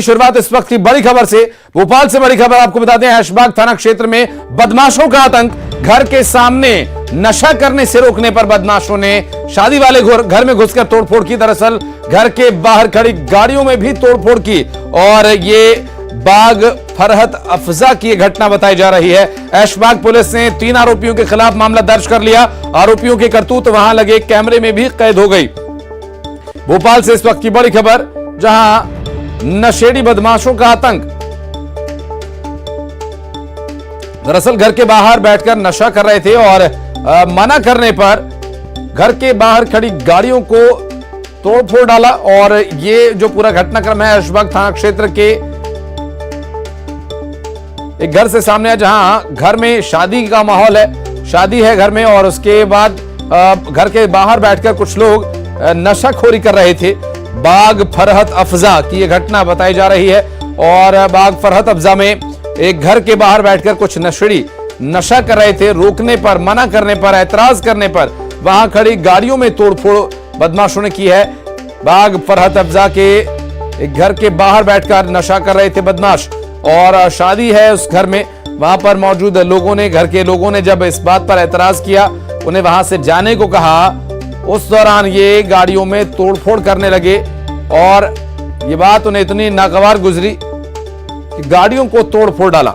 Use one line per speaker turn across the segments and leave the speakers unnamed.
शुरुआत इस वक्त की बड़ी खबर से। भोपाल से बड़ी खबर आपको बता दें, ऐशबाग थाना क्षेत्र में बदमाशों का आतंक। घर के सामने नशा करने से रोकने पर बदमाशों ने शादी वाले घर में घुसकर तोड़फोड़ की। दरअसल घर के बाहर खड़ी गाड़ियों में भी तोड़फोड़ की और ये बाग फरहत अफजा की घटना बताई जा रही है। ऐशबाग पुलिस ने 3 आरोपियों के खिलाफ मामला दर्ज कर लिया। आरोपियों की करतूत वहां लगे कैमरे में भी कैद हो गई। भोपाल से इस वक्त की बड़ी खबर, जहां नशेड़ी बदमाशों का आतंक। दरअसल घर के बाहर बैठकर नशा कर रहे थे और मना करने पर घर के बाहर खड़ी गाड़ियों को तोड़फोड़ डाला। और ये जो पूरा घटनाक्रम है ऐशबाग थाना क्षेत्र के एक घर से सामने है, जहां घर में शादी का माहौल है, शादी है घर में और उसके बाद घर के बाहर बैठकर कुछ लोग नशाखोरी कर रहे थे। बाग फरहत अफजा की यह घटना बताई जा रही है और बाग फरहत अफजा में एक घर के बाहर बैठकर कुछ नशेड़ी नशा कर रहे थे। रोकने पर, मना करने पर, ऐतराज करने पर वहां खड़ी गाड़ियों में तोड़फोड़ बदमाशों ने की है। बाग फरहत अफजा के एक घर के बाहर बैठकर नशा कर रहे थे बदमाश और शादी है उस घर में। वहां पर मौजूद लोगों ने, घर के लोगों ने जब इस बात पर ऐतराज किया, उन्हें वहां से जाने को कहा, उस दौरान ये गाड़ियों में तोड़फोड़ करने लगे और ये बात उन्हें इतनी नागवार गुजरी कि गाड़ियों को तोड़फोड़ डाला।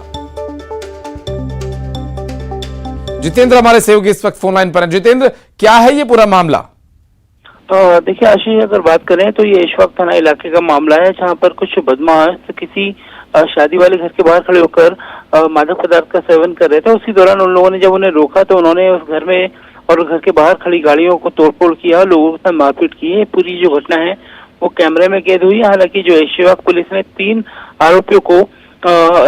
जितेंद्र हमारे सहयोगी इस वक्त फोन लाइन पर हैं। जितेंद्र, क्या है ये पूरा मामला?
देखिए आशीष, अगर बात करें तो ये ऐशबाग थाना इलाके का मामला है, जहां पर कुछ बदमाश किसी शादी वाले घर के बाहर खड़े होकर मादक पदार्थ का सेवन कर रहे थे। उसी दौरान उन लोगों ने जब उन्हें रोका तो उन्होंने उस घर में और घर के बाहर खड़ी गाड़ियों को तोड़फोड़ किया, लोगों के साथ मारपीट की है। पूरी जो घटना है वो कैमरे में कैद हुई है। हालांकि जो ऐशबाग पुलिस ने 3 आरोपियों को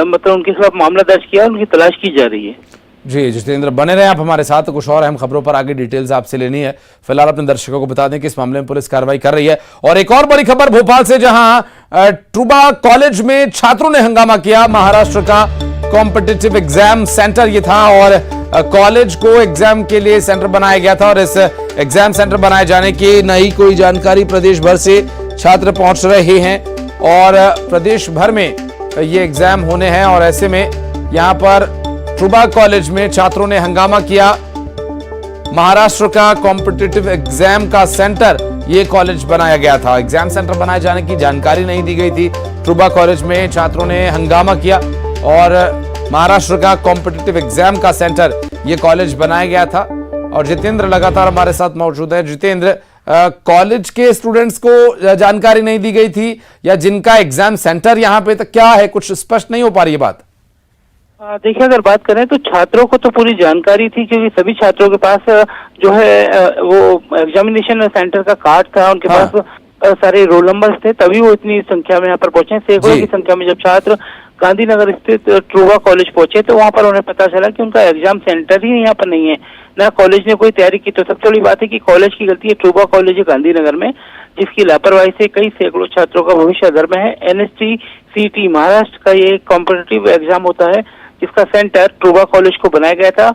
मतलब उनके खिलाफ मामला दर्ज किया, उनकी तलाश की जा रही है।
जी जितेंद्र, बने रहे आप हमारे साथ, कुछ और अहम खबरों पर आगे डिटेल्स आपसे लेनी है। फिलहाल अपने दर्शकों को बता दें कि इस मामले में पुलिस कार्रवाई कर रही है। और एक और बड़ी खबर भोपाल से, जहां ट्रूबा कॉलेज में छात्रों ने हंगामा किया। महाराष्ट्र का कॉम्पिटिटिव एग्जाम सेंटर ये था और कॉलेज को एग्जाम के लिए सेंटर बनाया गया था और इस एग्जाम सेंटर बनाए जाने की नई कोई जानकारी प्रदेश भर से छात्र पहुंच रहे हैं और प्रदेश भर में ये एग्जाम होने हैं। और ऐसे में यहां पर ट्रूबा कॉलेज में छात्रों ने हंगामा किया। महाराष्ट्र का कॉम्पिटिटिव एग्जाम का सेंटर ये कॉलेज बनाया गया था। एग्जाम सेंटर बनाए जाने की जानकारी नहीं दी गई थी। ट्रूबा कॉलेज में छात्रों ने हंगामा किया और महाराष्ट्र का कॉम्पिटिटिव एग्जाम का सेंटर ये कॉलेज बनाया गया था। और जितेंद्र लगातार हमारे साथ मौजूद है। जितेंद्र, कॉलेज के स्टूडेंट्स को जानकारी नहीं दी गई थी या जिनका एग्जाम सेंटर यहाँ पे, तो क्या है, कुछ स्पष्ट नहीं हो पा रही है बात?
देखिए, अगर बात करें तो छात्रों को तो पूरी जानकारी थी, क्योंकि सभी छात्रों के पास जो है वो एग्जामिनेशन सेंटर का कार्ड था, उनके पास सारे रोल नंबर्स थे, तभी वो इतनी संख्या में यहाँ पर पहुंचे। सैकड़ों की संख्या में जब छात्र गांधीनगर स्थित ट्रूबा कॉलेज पहुंचे तो वहां पर उन्हें पता चला कि उनका एग्जाम सेंटर ही यहाँ पर नहीं है, ना कॉलेज ने कोई तैयारी की। तो सबसे बड़ी बात है कि कॉलेज की गलती है। ट्रूबा कॉलेज है गांधीनगर में, जिसकी लापरवाही से कई सैकड़ों छात्रों का भविष्य अधर में है। NST CET महाराष्ट्र का ये कॉम्पिटिटिव एग्जाम होता है, जिसका सेंटर ट्रूबा कॉलेज को बनाया गया था।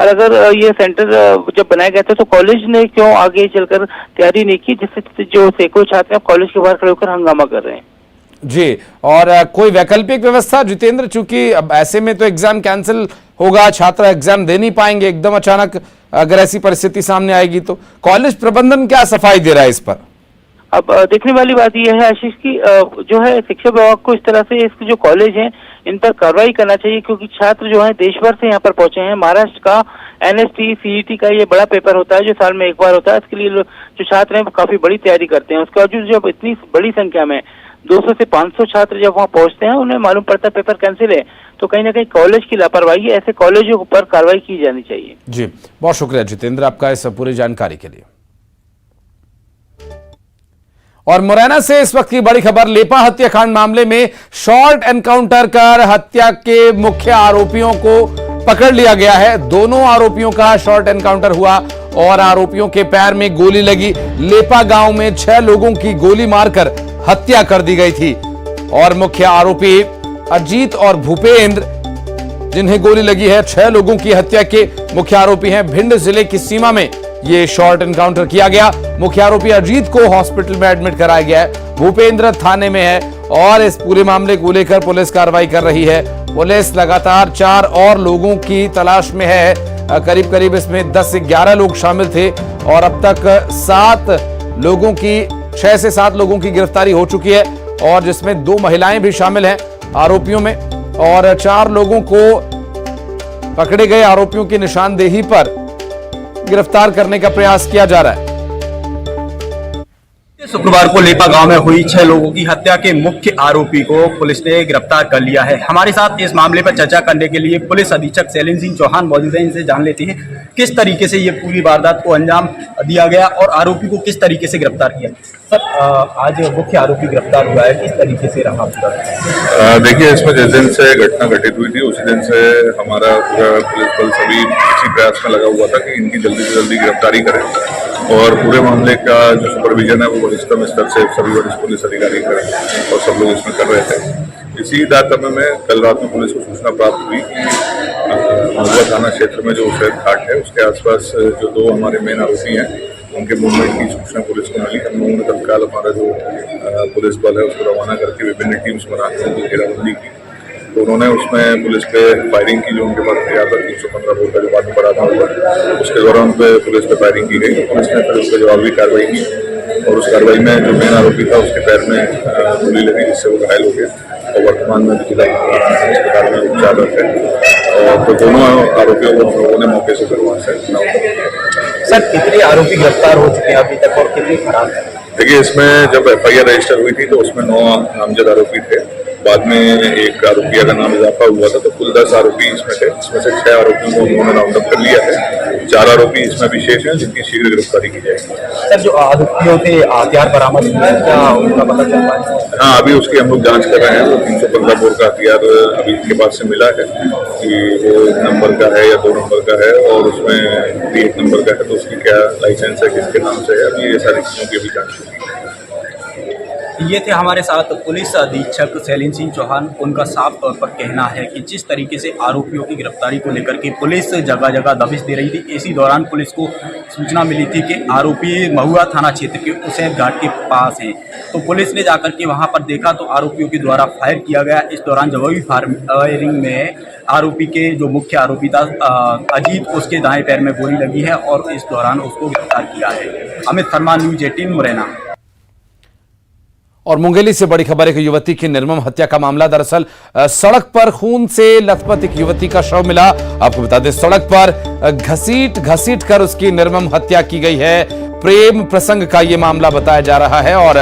और अगर ये सेंटर जब बनाया गया था तो कॉलेज ने क्यों आगे चलकर तैयारी नहीं की, जिससे जो सैकड़ों छात्र कॉलेज के बाहर खड़े होकर हंगामा कर रहे हैं।
जी, और कोई वैकल्पिक व्यवस्था जितेंद्र, चूंकि अब ऐसे में तो एग्जाम कैंसिल होगा, छात्र एग्जाम दे नहीं पाएंगे एकदम अचानक, अगर ऐसी परिस्थिति सामने आएगी तो कॉलेज प्रबंधन क्या सफाई दे रहा है इस पर?
अब देखने वाली बात यह है आशीष की जो है शिक्षा विभाग को इस तरह से इसके जो कॉलेज हैं इन पर कार्रवाई करना चाहिए, क्योंकि छात्र जो है देश भर से यहाँ पर पहुंचे हैं। महाराष्ट्र का NST CET का ये बड़ा पेपर होता है जो साल में एक बार होता है। इसके लिए जो छात्र हैं वो काफी बड़ी तैयारी करते हैं। उसके बावजूद जब इतनी बड़ी संख्या में 200 से 500 छात्र जब वहाँ पहुंचते हैं, उन्हें मालूम पड़ता है पेपर कैंसिल है, तो कहीं ना कहीं कॉलेज की लापरवाही है। ऐसे कॉलेजों पर कार्रवाई की जानी चाहिए।
जी, बहुत शुक्रिया जितेंद्र आपका इस पूरी जानकारी के लिए। और मुरैना से इस वक्त की बड़ी खबर, लेपा हत्याकांड मामले में शॉर्ट एनकाउंटर कर हत्या के मुख्य आरोपियों को पकड़ लिया गया है। दोनों आरोपियों का शॉर्ट एनकाउंटर हुआ और आरोपियों के पैर में गोली लगी। लेपा गांव में 6 लोगों की गोली मारकर हत्या कर दी गई थी और मुख्य आरोपी अजीत और भूपेंद्र, जिन्हें गोली लगी है, 6 लोगों की हत्या के मुख्य आरोपी हैं। भिंड जिले की सीमा में ये शॉर्ट एनकाउंटर किया गया। मुख्य आरोपी अजीत को हॉस्पिटल में एडमिट कराया गया है। भूपेंद्र थाने में है और इस पूरे मामले को लेकर पुलिस कार्रवाई कर रही है। पुलिस लगातार 4 और लोगों की तलाश में है। करीब करीब इसमें 10 से 11 लोग शामिल थे और अब तक 6 से 7 लोगों की गिरफ्तारी हो चुकी है और जिसमें 2 महिलाएं भी शामिल हैं आरोपियों में और 4 लोगों को पकड़े गए आरोपियों की निशानदेही पर गिरफ्तार करने का प्रयास किया जा रहा है।
शुक्रवार को लेपा गांव में हुई 6 लोगों की हत्या के मुख्य आरोपी को पुलिस ने गिरफ्तार कर लिया है। हमारे साथ इस मामले पर चर्चा करने के लिए पुलिस अधीक्षक शैलेंद्र सिंह चौहान मौजूद हैं। इनसे जान लेते हैं किस तरीके से ये पूरी वारदात को अंजाम दिया गया और आरोपी को किस तरीके से गिरफ्तार किया। सर, आज मुख्य आरोपी गिरफ्तार हुआ है, किस तरीके से रहा पूरा?
देखिए, इसमें जिस दिन से घटना घटित हुई थी उसी दिन से हमारा पूरा पुलिस बल सभी इसी प्रयास में लगा हुआ था कि इनकी जल्दी से जल्दी गिरफ्तारी करें और पूरे मामले का जो सुपरविजन है वो वरिष्ठतम स्तर से सभी वरिष्ठ पुलिस अधिकारी करें और सब लोग इसमें कर रहे थे। इसी दायित्व में कल रात में पुलिस को सूचना प्राप्त हुई कि महुआ थाना क्षेत्र में जो उसेद घाट है उसके आसपास जो 2 हमारे मेन आरोपी हैं उनके मूवमेंट की सूचना पुलिस को मिली। हम लोगों ने तत्काल हमारा जो पुलिस बल है उसको रवाना करके विभिन्न टीम्स बनाकर उनकी घेराबंदी की। तो उन्होंने उसमें पुलिस पे फायरिंग की, जो उनके पास हथियार था 315 बोर का जो बाद में बरामद हुआ, उसके दौरान पे पुलिस पे फायरिंग की गई। पुलिस ने फिर उस पर जवाबी कार्रवाई की और उस कार्रवाई में जो मेन आरोपी था उसके पैर में गोली लगी जिससे वो घायल हो गया और वर्तमान में जिला अस्पताल में उपचाररत है। और तो दोनों आरोपियों को हम लोगों ने मौके से फिर वहाँ से
सर, कितने आरोपी गिरफ्तार हो चुके हैं अभी तक और कितने फरार हैं?
देखिए, इसमें जब FIR रजिस्टर हुई थी तो उसमें 9 नामजद आरोपी थे। बाद में एक आरोपी का नाम इजाफा हुआ था तो कुल 10 आरोपी इसमें थे, जिसमें से 6 आरोपियों को उन्होंने राउंड अप कर लिया है। 4 आरोपी इसमें विशेष हैं जिनकी शीघ्र गिरफ्तारी की जाएगी।
सर, जो आरोपियों से हथियार बरामद हुआ है क्या उनका पता चल पाया?
हाँ, अभी उसकी हम लोग जांच कर रहे हैं। वो 315 बोर का हथियार अभी इनके पास से मिला है कि वो 1 नंबर का है या 2 नंबर का है और उसमें भी 1 नंबर का है तो उसकी क्या लाइसेंस है, किसके नाम से है, अभी ये सारी चीज़ों की भी जांच होगी।
ये थे हमारे साथ पुलिस अधीक्षक शैलेंद्र सिंह चौहान। उनका साफ तौर पर कहना है कि जिस तरीके से आरोपियों की गिरफ्तारी को लेकर के पुलिस जगह जगह दबिश दे रही थी, इसी दौरान पुलिस को सूचना मिली थी कि आरोपी महुआ थाना क्षेत्र के उसेद घाट के पास हैं। तो पुलिस ने जाकर के वहां पर देखा तो आरोपियों के द्वारा फायर किया गया। इस दौरान जवाबी फायरिंग में आरोपी के जो मुख्य आरोपी था अजीत, उसके दाएं पैर में गोली लगी है और इस दौरान उसको गिरफ्तार किया है। अमित शर्मा, न्यूज 18 मुरैना।
और मुंगेली से बड़ी खबर है कि युवती की निर्मम हत्या का मामला। दरअसल सड़क पर खून से लथपथ एक युवती का शव मिला। आपको बता दें, सड़क पर घसीट कर उसकी निर्मम हत्या की गई है। प्रेम प्रसंग का यह मामला बताया जा रहा है और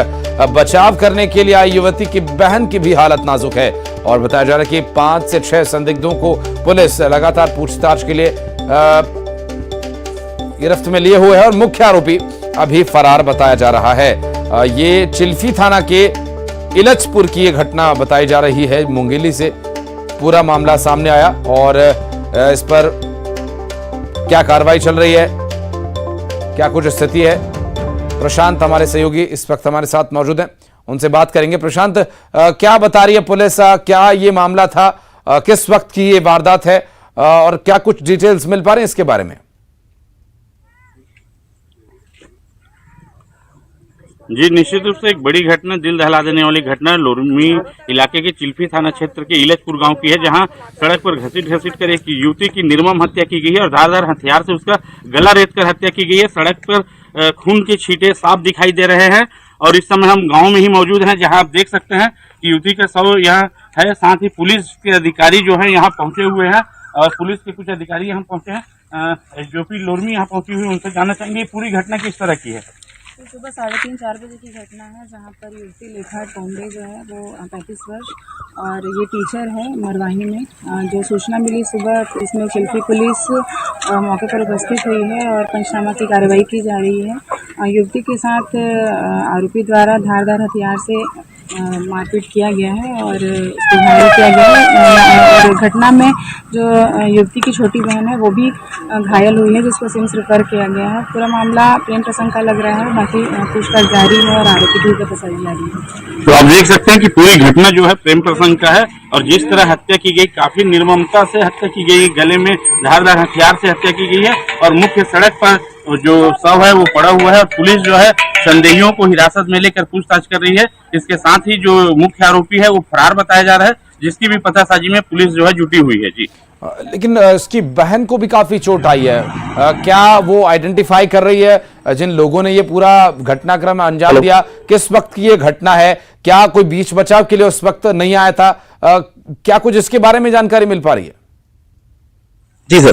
बचाव करने के लिए आई युवती की बहन की भी हालत नाजुक है और बताया जा रहा है कि 5 से 6 संदिग्धों को पुलिस लगातार पूछताछ के लिए गिरफ्त में लिए हुए है और मुख्य आरोपी अभी फरार बताया जा रहा है। ये चिल्फी थाना के इलचपुर की ये घटना बताई जा रही है। मुंगेली से पूरा मामला सामने आया और इस पर क्या कार्रवाई चल रही है, क्या कुछ स्थिति है, प्रशांत हमारे सहयोगी इस वक्त हमारे साथ मौजूद हैं, उनसे बात करेंगे। प्रशांत, क्या बता रही है पुलिस, क्या ये मामला था, किस वक्त की ये वारदात है और क्या कुछ डिटेल्स मिल पा रहे हैं इसके बारे में?
जी, निश्चित रूप से एक बड़ी घटना, दिल दहला देने वाली घटना लोरमी इलाके के चिल्फी थाना क्षेत्र के इलचपुर गांव की है, जहां सड़क पर घसीट कर एक युवती की निर्मम हत्या की गई है और धारदार हथियार से उसका गला रेतकर हत्या की गई है। सड़क पर खून के छींटे साफ दिखाई दे रहे हैं और इस समय हम गांव में ही मौजूद हैं, जहां आप देख सकते हैं कि युवती का शव यहाँ है। साथ ही पुलिस के अधिकारी जो है यहाँ पहुंचे हुए हैं और पुलिस के कुछ अधिकारी यहाँ पहुंचे हैं। एसडीओपी लोरमी यहाँ पहुंची हुई, उनसे जानना चाहेंगे पूरी घटना किस तरह की है।
तो सुबह 3:30-4 बजे की घटना है, जहाँ पर युवती लेखा टोंडे जो है वो 35 वर्ष और ये टीचर है मरवाही में। जो सूचना मिली सुबह, इसमें चिल्फी पुलिस मौके पर उपस्थित हुई है और पंचनामा की कार्रवाई की जा रही है। युवती के साथ आरोपी द्वारा धारदार हथियार से मारपीट किया गया है और उसको घायल किया गया है और घटना में जो युवती की छोटी बहन है वो भी घायल हुई है, जिसको सिम्स रेफर किया गया है। पूरा मामला प्रेम प्रसंग का लग रहा है, बाकी पूछताछ जारी है और आरोपी की पता चल जारी है।
तो आप देख सकते हैं कि पूरी घटना जो है प्रेम प्रसंग का है और जिस तरह हत्या की गई, काफी निर्ममता से हत्या की गई, गले में धारदार हथियार से हत्या की गई है और मुख्य सड़क पर जो शव है वो पड़ा हुआ है और पुलिस जो है संदेहियों को हिरासत में लेकर पूछताछ कर रही है। इसके साथ ही जो मुख्य आरोपी है वो फरार बताया जा रहा है, जिसकी भी पतासाजी में पुलिस जो है जुटी हुई है। जी,
लेकिन इसकी बहन को भी काफी चोट आई है, क्या वो आइडेंटिफाई कर रही है जिन लोगों ने ये पूरा घटनाक्रम अंजाम दिया, किस वक्त की ये घटना है? क्या कोई बीच बचाव के लिए उस वक्त नहीं आया था? क्या कुछ इसके बारे में जानकारी मिल पा रही है?
जी सर।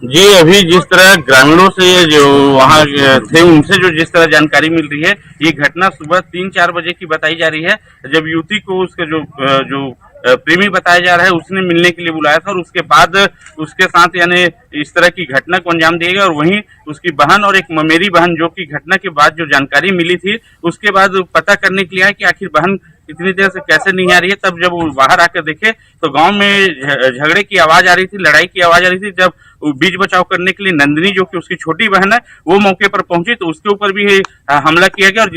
जी, अभी जिस तरह ग्रामीणों से जो वहाँ थे उनसे जो जिस तरह जानकारी मिल रही है, ये घटना सुबह 3-4 बजे की बताई जा रही है, जब युवती को उसके जो प्रेमी बताया जा रहा है उसने मिलने के लिए बुलाया था और उसके बाद उसके साथ यानी इस तरह की घटना को अंजाम दिया गया। और वहीं उसकी बहन और एक ममेरी बहन जो कि घटना के बाद जो जानकारी मिली थी उसके बाद पता करने के लिए आया कि आखिर बहन इतनी देर से कैसे नहीं आ रही है। तब जब वो बाहर आकर देखे तो गांव में झगड़े की आवाज आ रही थी, लड़ाई की आवाज आ रही थी। जब बीच बचाव करने के लिए नंदिनी जो कि उसकी छोटी बहन है वो मौके पर पहुंची तो उसके ऊपर भी हमला किया गया और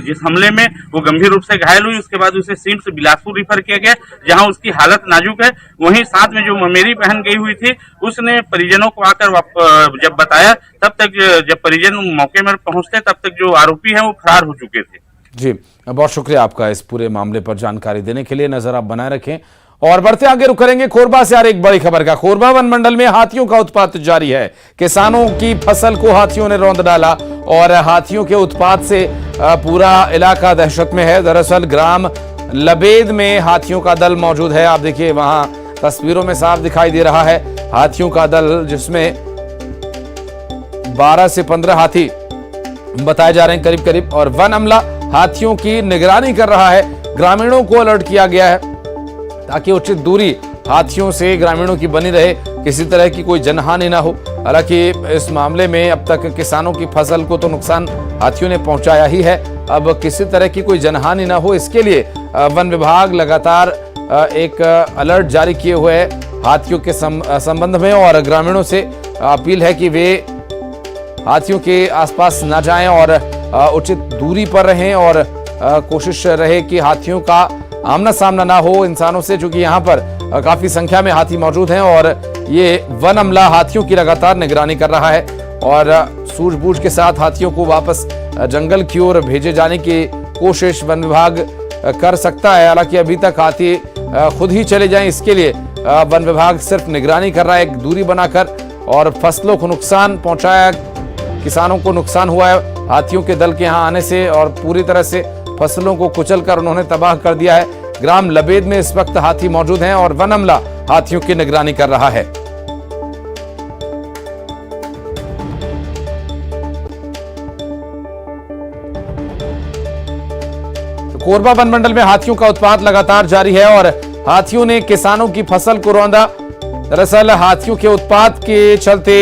जिस हमले में वो गंभीर रूप से घायल हुई। उसके बाद उसे सिम्स बिलासपुर रिफर किया गया जहां उसकी हालत नाजुक है। वहीं साथ में जो मेरी बहन गई हुई थी उसने परिजनों को आकर जब बताया, तब तक जब परिजन मौके में पहुंचते तब तक जो आरोपी है वो फरार हो चुके थे।
जी, बहुत शुक्रिया आपका इस पूरे मामले पर जानकारी देने के लिए। नजर आप बनाए रखें और बढ़ते आगे रुक करेंगे कोरबा से। एक बड़ी खबर का, कोरबा वन मंडल में हाथियों का उत्पात जारी है। किसानों की फसल को हाथियों ने रौंद डाला और हाथियों के उत्पात से पूरा इलाका दहशत में है। दरअसल ग्राम लबेद में हाथियों का दल मौजूद है। आप देखिए वहां तस्वीरों में साफ दिखाई दे रहा है हाथियों का दल, जिसमें 12 से 15 हाथी बताए जा रहे हैं करीब करीब। और वन अमला हाथियों की निगरानी कर रहा है। ग्रामीणों को अलर्ट किया गया है ताकि उचित दूरी हाथियों से ग्रामीणों की बनी रहे, किसी तरह की कोई जनहानि ना हो। हालांकि इस मामले में अब तक किसानों की फसल को तो नुकसान हाथियों ने पहुंचाया ही है। अब किसी तरह की कोई जनहानि ना हो, इसके लिए वन विभाग लगातार एक अलर्ट जारी किए हुए है हाथियों के संबंध में। और ग्रामीणों से अपील है कि वे हाथियों के आसपास न जाएं और उचित दूरी पर रहें और कोशिश रहे कि हाथियों का आमना सामना ना हो इंसानों से, क्योंकि यहाँ पर काफी संख्या में हाथी मौजूद हैं और ये वन अमला हाथियों की लगातार निगरानी कर रहा है और सूझबूझ के साथ हाथियों को वापस जंगल की ओर भेजे जाने की कोशिश वन विभाग कर सकता है। हालांकि अभी तक हाथी खुद ही चले जाएं, इसके लिए वन विभाग सिर्फ निगरानी कर रहा है एक दूरी बनाकर। और फसलों को नुकसान पहुंचाया, किसानों को नुकसान हुआ है हाथियों के दल के यहाँ आने से और पूरी तरह से फसलों को कुचलकर उन्होंने तबाह कर दिया है। ग्राम लबेद में इस वक्त हाथी मौजूद हैं और वन अमला हाथियों की निगरानी कर रहा है। तो कोरबा वन मंडल में हाथियों का उत्पात लगातार जारी है और हाथियों ने किसानों की फसल को रौंदा। दरअसल हाथियों के उत्पात के चलते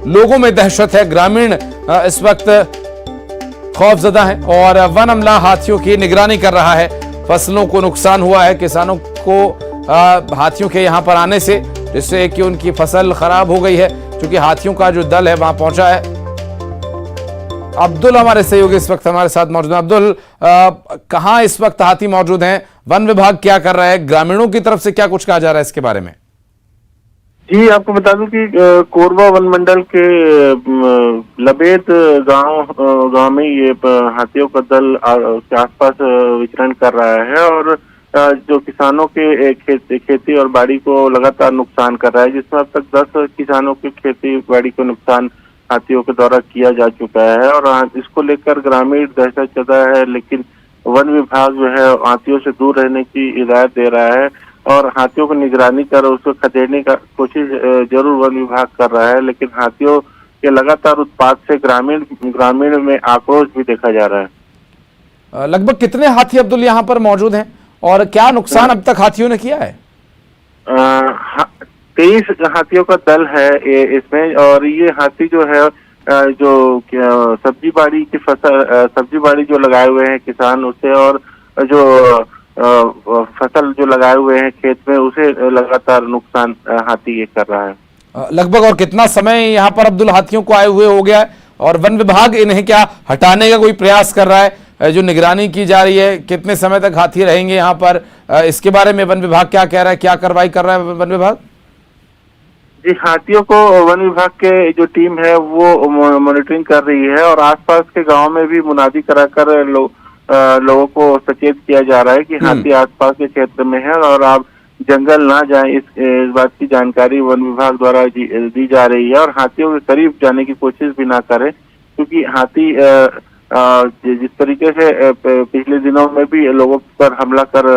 लोगों में दहशत है, ग्रामीण इस वक्त खौफजदा है और वन अमला हाथियों की निगरानी कर रहा है। फसलों को नुकसान हुआ है किसानों को हाथियों के यहां पर आने से, जिससे कि उनकी फसल खराब हो गई है, क्योंकि हाथियों का जो दल है वहां पहुंचा है। अब्दुल हमारे सहयोगी इस वक्त हमारे साथ मौजूद हैं। अब्दुल, कहां इस वक्त हाथी मौजूद हैं? वन विभाग क्या कर रहा है? ग्रामीणों की तरफ से क्या कुछ कहा जा रहा है इसके बारे में?
जी, आपको बता दूं कि कोरबा वन मंडल के लबेद गांव में ये हाथियों का दल के आसपास विचरण कर रहा है और जो किसानों के खेती और बाड़ी को लगातार नुकसान कर रहा है, जिसमें अब तक 10 किसानों की खेती बाड़ी को नुकसान हाथियों के द्वारा किया जा चुका है। और इसको लेकर ग्रामीण दहशत ज़दा है, लेकिन वन विभाग जो है हाथियों से दूर रहने की हिदायत दे रहा है और हाथियों को निगरानी कर उसको खदेड़ने का कोशिश जरूर वन विभाग कर रहा है। लेकिन हाथियों के लगातार उत्पात से ग्रामीण में आक्रोश भी देखा जा रहा है।
लगभग कितने हाथी अब्दुल यहाँ पर मौजूद हैं और क्या नुकसान अब तक हाथियों ने किया है?
23 हाथियों का दल है इसमें और ये हाथी जो है जो सब्जी बाड़ी की फसल, सब्जी बाड़ी जो लगाए हुए हैं किसान उसे, और जो फसल जो लगाए हुए हैं खेत में उसे लगातार नुकसान हाथी ये कर रहा है।
लगभग और कितना समय यहाँ पर अब्दुल हाथियों को आए हुए हो गया है और वन विभाग इन्हें क्या हटाने का कोई प्रयास कर रहा है? जो निगरानी की जा रही है, कितने समय तक हाथी रहेंगे यहाँ पर, इसके बारे में वन विभाग क्या कह रहा है, क्या कार्रवाई कर रहा है वन विभाग?
जी, हाथियों को वन विभाग के जो टीम है वो मॉनिटरिंग कर रही है और आसपास के गांव में भी मुनादी कराकर लोगों को सचेत किया जा रहा है कि हाथी आसपास के क्षेत्र में है और आप जंगल ना जाएं। इस बात की जानकारी वन विभाग द्वारा दी जा रही है और हाथियों के करीब जाने की कोशिश भी ना करें, क्योंकि हाथी जिस तरीके से पिछले दिनों में भी लोगों पर हमला कर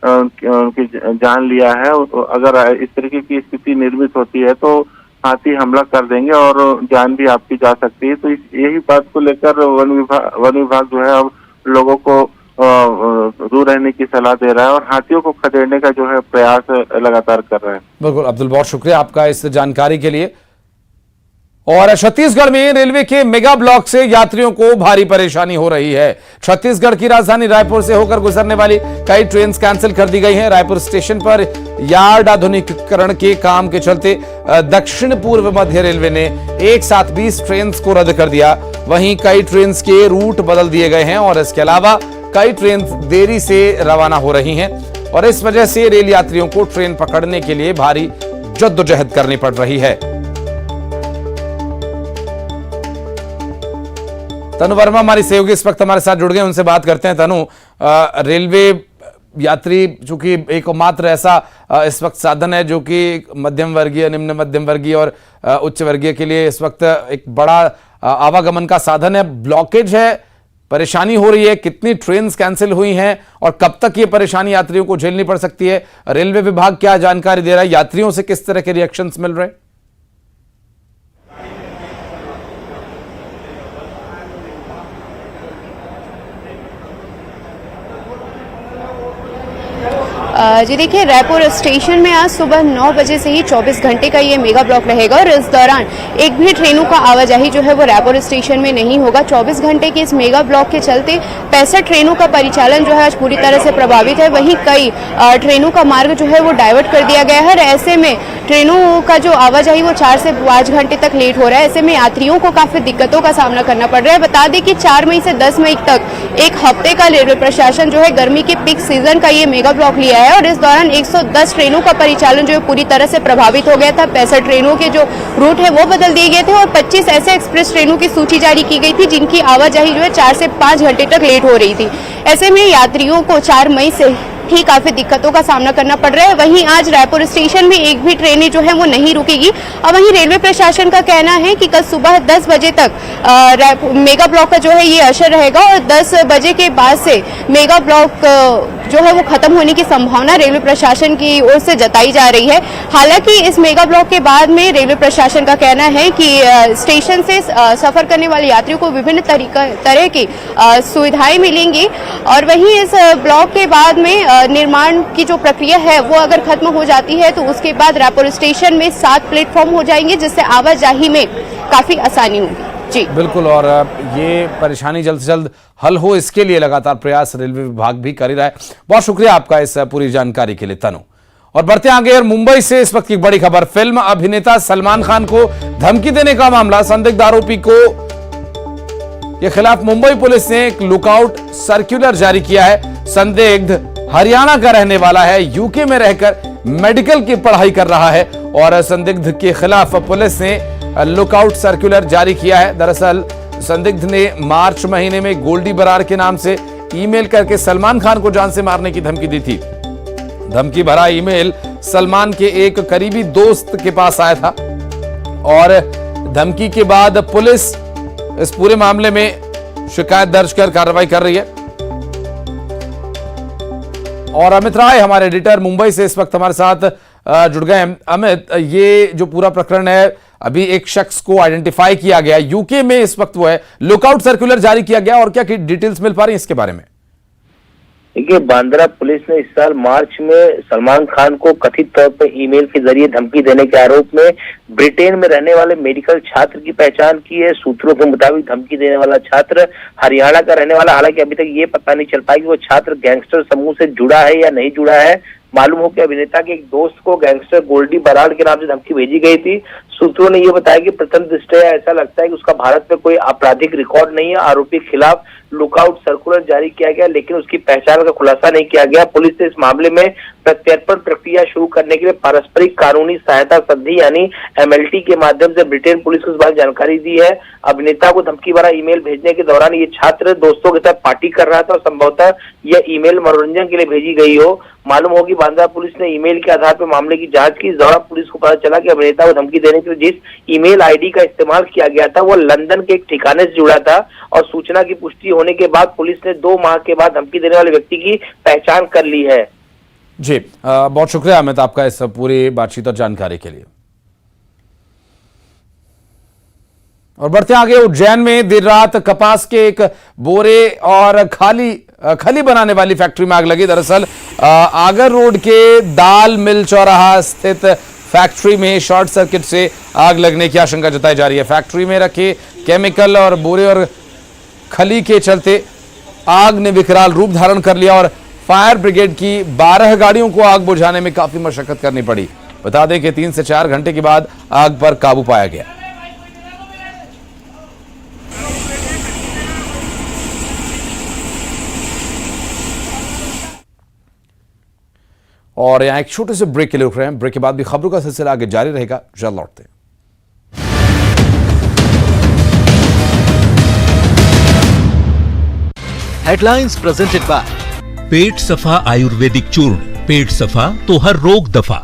उनकी जान लिया है, अगर इस तरीके की स्थिति निर्मित होती है तो हाथी हमला कर देंगे और जान भी आपकी जा सकती है। तो यही बात को लेकर वन विभाग जो है अब लोगों को दूर रहने की सलाह दे रहा है और हाथियों को खदेड़ने का जो है प्रयास लगातार कर रहा है।
बिल्कुल अब्दुल, बहुत शुक्रिया आपका इस जानकारी के लिए। और छत्तीसगढ़ में रेलवे के मेगा ब्लॉक से यात्रियों को भारी परेशानी हो रही है। छत्तीसगढ़ की राजधानी रायपुर से होकर गुजरने वाली कई ट्रेन कैंसिल कर दी गई हैं। रायपुर स्टेशन पर यार्ड आधुनिकीकरण के काम के चलते दक्षिण पूर्व मध्य रेलवे ने एक साथ 20 ट्रेन को रद्द कर दिया। वहीं कई ट्रेन के रूट बदल दिए गए हैं और इसके अलावा कई ट्रेन देरी से रवाना हो रही हैं और इस वजह से रेल यात्रियों को ट्रेन पकड़ने के लिए भारी जद्दोजहद करनी पड़ रही है। तनु वर्मा हमारी सहयोगी इस वक्त हमारे साथ जुड़ गए, उनसे बात करते हैं। तनु, रेलवे यात्री चूंकि एकमात्र ऐसा इस वक्त साधन है जो कि मध्यम वर्गीय, निम्न मध्यम वर्गीय और उच्च वर्गीय के लिए इस वक्त एक बड़ा आवागमन का साधन है, ब्लॉकेज है, परेशानी हो रही है। कितनी ट्रेन कैंसिल हुई हैं और कब तक ये परेशानी यात्रियों को झेलनी पड़ सकती है? रेलवे विभाग क्या जानकारी दे रहा है? यात्रियों से किस तरह के रिएक्शंस मिल रहे हैं?
जी देखिए, रायपुर स्टेशन में आज सुबह 9 बजे से ही 24 घंटे का ये मेगा ब्लॉक रहेगा और इस दौरान एक भी ट्रेनों का आवाजाही जो है वो रायपुर स्टेशन में नहीं होगा। 24 घंटे के इस मेगा ब्लॉक के चलते 65 ट्रेनों का परिचालन जो है आज पूरी तरह से प्रभावित है। वहीं कई ट्रेनों का मार्ग जो है वो डाइवर्ट कर दिया गया है और ऐसे में ट्रेनों का जो आवाजाही वो 4 से 5 घंटे तक लेट हो रहा है। ऐसे में यात्रियों को काफी दिक्कतों का सामना करना पड़ रहा है। बता दें कि 4 मई से 10 मई तक एक हफ्ते का रेलवे प्रशासन जो है गर्मी के पीक सीजन का ये मेगा ब्लॉक लिया है और इस दौरान 110 ट्रेनों का परिचालन जो है पूरी तरह से प्रभावित हो गया था। 65 ट्रेनों के जो रूट है वो बदल दिए गए थे और 25 ऐसे एक्सप्रेस ट्रेनों की सूची जारी की गई थी जिनकी आवाजाही जो है 4 से 5 घंटे तक लेट हो रही थी। ऐसे में यात्रियों को 4 मई से ही काफी दिक्कतों का सामना करना पड़ रहा है। वहीं आज रायपुर स्टेशन में एक भी ट्रेनें जो है वो नहीं रुकेगी और वहीं रेलवे प्रशासन का कहना है कि कल सुबह 10 बजे तक मेगा ब्लॉक का जो है ये असर रहेगा और 10 बजे के बाद से मेगा ब्लॉक जो है वो खत्म होने की संभावना रेलवे प्रशासन की ओर से जताई जा रही है। हालांकि इस मेगा ब्लॉक के बाद में रेलवे प्रशासन का कहना है कि स्टेशन से सफर करने वाले यात्रियों को विभिन्न तरह की सुविधाएं मिलेंगी और वहीं इस ब्लॉक के बाद में निर्माण की जो प्रक्रिया है वो अगर खत्म हो जाती है तो उसके बाद रायपुर स्टेशन में 7 प्लेटफॉर्म हो जाएंगे जिससे आवाजाही में काफी आसानी होगी। जी
बिल्कुल, और ये परेशानी जल्द से जल्द हल हो इसके लिए लगातार प्रयास रेलवे विभाग भी कर ही रहा है। बहुत शुक्रिया आपका इस पूरी जानकारी के लिए तनु। और बढ़ते आगे, और मुंबई से इस वक्त की बड़ी खबर, फिल्म अभिनेता सलमान खान को धमकी देने का मामला, संदिग्ध आरोपी को के खिलाफ मुंबई पुलिस ने एक लुकआउट सर्कुलर जारी किया है। संदिग्ध हरियाणा का रहने वाला है, यूके में रहकर मेडिकल की पढ़ाई कर रहा है और संदिग्ध के खिलाफ पुलिस ने लुकआउट सर्कुलर जारी किया है। दरअसल संदिग्ध ने मार्च महीने में गोल्डी बरार के नाम से ईमेल करके सलमान खान को जान से मारने की धमकी दी थी। धमकी भरा ईमेल सलमान के एक करीबी दोस्त के पास आया था और धमकी के बाद पुलिस इस पूरे मामले में शिकायत दर्ज कर कार्रवाई कर रही है। और अमित राय हमारे एडिटर मुंबई से इस वक्त हमारे साथ जुड़ गए हैं। अमित, ये जो पूरा प्रकरण है, अभी एक शख्स को आइडेंटिफाई किया गया, यूके में इस वक्त वो है, लुकआउट सर्कुलर जारी किया गया और क्या डिटेल्स मिल पा रही है इसके बारे में?
देखिए, बांद्रा पुलिस ने इस साल मार्च में सलमान खान को कथित तौर पर ईमेल के जरिए धमकी देने के आरोप में ब्रिटेन में रहने वाले मेडिकल छात्र की पहचान की है। सूत्रों के मुताबिक धमकी देने वाला छात्र हरियाणा का रहने वाला, हालांकि अभी तक ये पता नहीं चल पाया कि वो छात्र गैंगस्टर समूह से जुड़ा है या नहीं जुड़ा है। मालूम हो कि अभिनेता के एक दोस्त को गैंगस्टर गोल्डी बराड़ के नाम से धमकी भेजी गई थी। सूत्रों ने यह बताया कि प्रथम दृष्टया ऐसा लगता है कि उसका भारत में कोई आपराधिक रिकॉर्ड नहीं है। आरोपी के खिलाफ लुकआउट सर्कुलर जारी किया गया, लेकिन उसकी पहचान का खुलासा नहीं किया गया। पुलिस ने इस मामले में प्रत्यर्पण प्रक्रिया शुरू करने के लिए पारस्परिक कानूनी सहायता संधि यानी MLT के माध्यम से ब्रिटेन पुलिस को इस बारे में जानकारी दी है। अभिनेता को धमकी भरा ईमेल भेजने के दौरान ये छात्र दोस्तों के साथ पार्टी कर रहा था और संभवतः यह ईमेल मनोरंजन के लिए भेजी गई हो। मालूम हो कि बांद्रा पुलिस ने ईमेल के आधार पर मामले की जांच की। इस दौरान पुलिस को पता चला कि अभिनेता को धमकी देने के लिए जिस ईमेल आईडी का इस्तेमाल किया गया था वो लंदन के एक ठिकाने से जुड़ा था और सूचना की पुष्टि होने के बाद पुलिस ने 2 माह के बाद धमकी देने वाले व्यक्ति की पहचान कर ली है।
जी बहुत शुक्रिया अमित आपका इस पूरी बातचीत और जानकारी के लिए। और बढ़ते आगे, उज्जैन में देर रात कपास के एक बोरे और खली बनाने वाली फैक्ट्री में आग लगी। दरअसल आगर रोड के दाल मिल चौराहा स्थित फैक्ट्री में शॉर्ट सर्किट से आग लगने की आशंका जताई जा रही है। फैक्ट्री में रखे केमिकल और बोरे और खली के चलते आग ने विकराल रूप धारण कर लिया और फायर ब्रिगेड की 12 गाड़ियों को आग बुझाने में काफी मशक्कत करनी पड़ी। बता दें कि 3 से 4 घंटे के बाद आग पर काबू पाया गया। और यहां एक छोटे से ब्रेक के लिए रुक रहे हैं। ब्रेक के बाद भी खबरों का सिलसिला आगे जारी रहेगा। जल्द लौटते हैं।
हेडलाइंस प्रेजेंटेड बाय पेट सफा आयुर्वेदिक चूर्ण। पेट सफा तो हर रोग दफा।